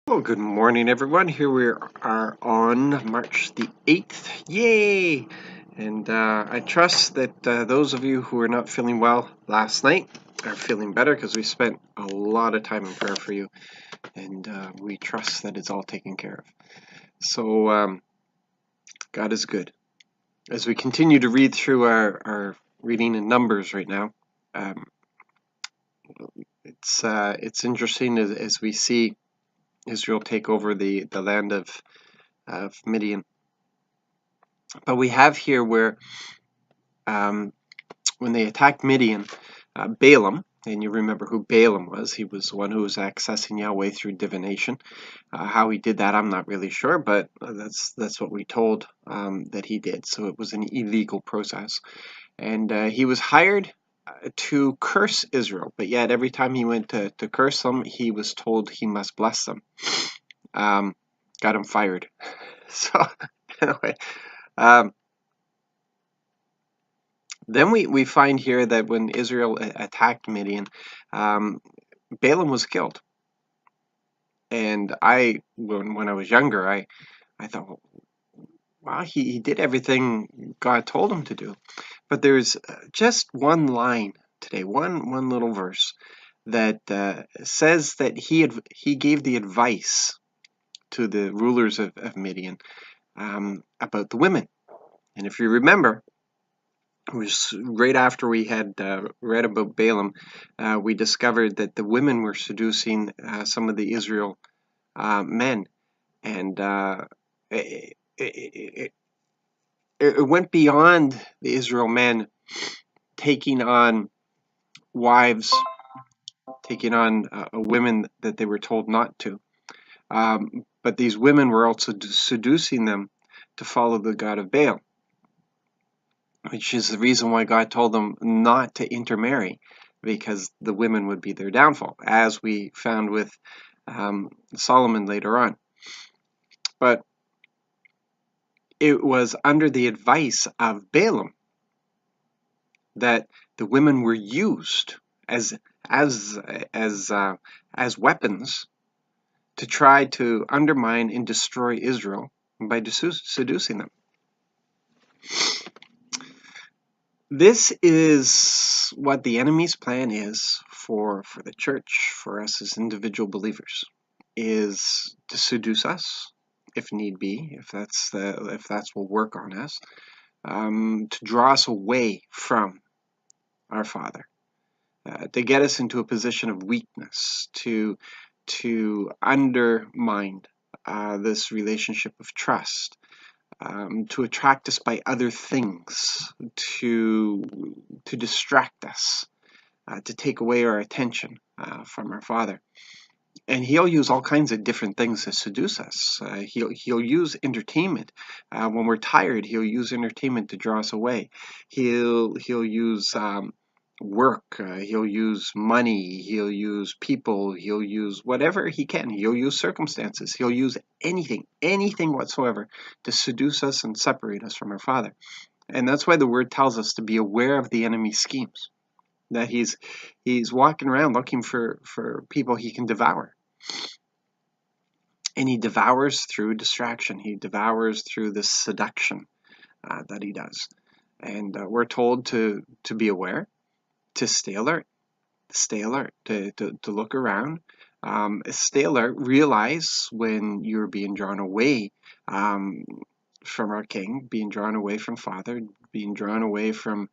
Well, good morning, everyone. Here we are on March the 8th. Yay! And I trust that those of you who were not feeling well last night are feeling better because we spent a lot of time in prayer for you, and we trust that it's all taken care of. So, God is good. As we continue to read through our reading in Numbers right now, um, it's interesting as we see Israel take over the land of Midian. But we have here where when they attacked Midian, Balaam, and you remember who Balaam was. He was the one who was accessing Yahweh through divination. How he did that, I'm not really sure, but that's what we told that he did. So it was an illegal process. And he was hired to curse Israel, but yet every time he went to curse them, he was told he must bless them. Got him fired. So anyway, then we find here that when Israel attacked Midian, Balaam was killed. And when I was younger, I thought, wow, he did everything God told him to do. But there's just one line today, one little verse that says that he gave the advice to the rulers of Midian about the women. And if you remember, it was right after we had read about Balaam, we discovered that the women were seducing some of the Israel men, and it went beyond the Israel men taking on wives, taking on women that they were told not to. But these women were also seducing them to follow the god of Baal, which is the reason why God told them not to intermarry, because the women would be their downfall, as we found with Solomon later on. But it was under the advice of Balaam that the women were used as weapons to try to undermine and destroy Israel by seducing them. This is what the enemy's plan is for the church, for us as individual believers, is to seduce us, if need be, if that's will work on us, to draw us away from our Father, to get us into a position of weakness, to undermine this relationship of trust, to attract us by other things, to distract us, to take away our attention from our Father. And he'll use all kinds of different things to seduce us. He'll use entertainment. When we're tired, he'll use entertainment to draw us away. He'll use work. He'll use money. He'll use people. He'll use whatever he can. He'll use circumstances. He'll use anything whatsoever to seduce us and separate us from our Father. And that's why the Word tells us to be aware of the enemy's schemes. That he's walking around looking for people he can devour. And he devours through distraction. He devours through this seduction that he does. And we're told to be aware, to stay alert, to look around, stay alert, realize when you're being drawn away from our King, being drawn away from Father, being drawn away from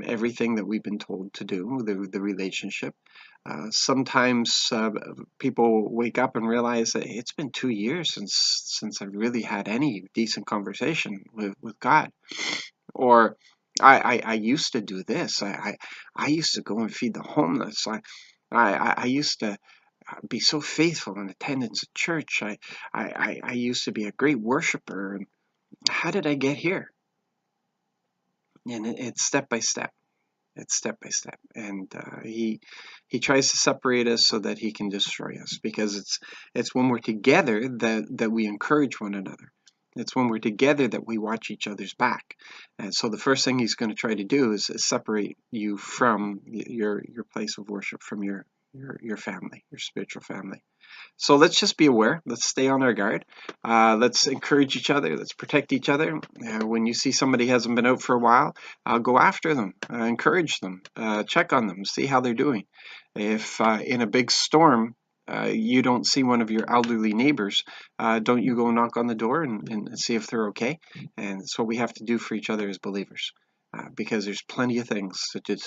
everything that we've been told to do, the relationship. Sometimes people wake up and realize that it's been 2 years since I've really had any decent conversation with God. Or I used to do this. I used to go and feed the homeless. I used to be so faithful in attendance at church. I used to be a great worshiper. And how did I get here? And it's step by step. It's step by step, and he tries to separate us so that he can destroy us. Because it's when we're together that we encourage one another. It's when we're together that we watch each other's back. And so the first thing he's going to try to do is separate you from your place of worship, from your your family, your spiritual family. So let's just be aware. Let's stay on our guard. Let's encourage each other. Let's protect each other. When you see somebody hasn't been out for a while, go after them, encourage them, check on them, see how they're doing. If in a big storm, you don't see one of your elderly neighbors, don't you go knock on the door and see if they're okay? And it's what we have to do for each other as believers, because there's plenty of things to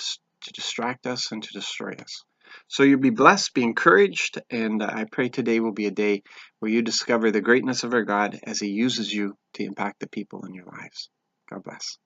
distract us and to destroy us. So you be blessed, be encouraged, and I pray today will be a day where you discover the greatness of our God as He uses you to impact the people in your lives. God bless.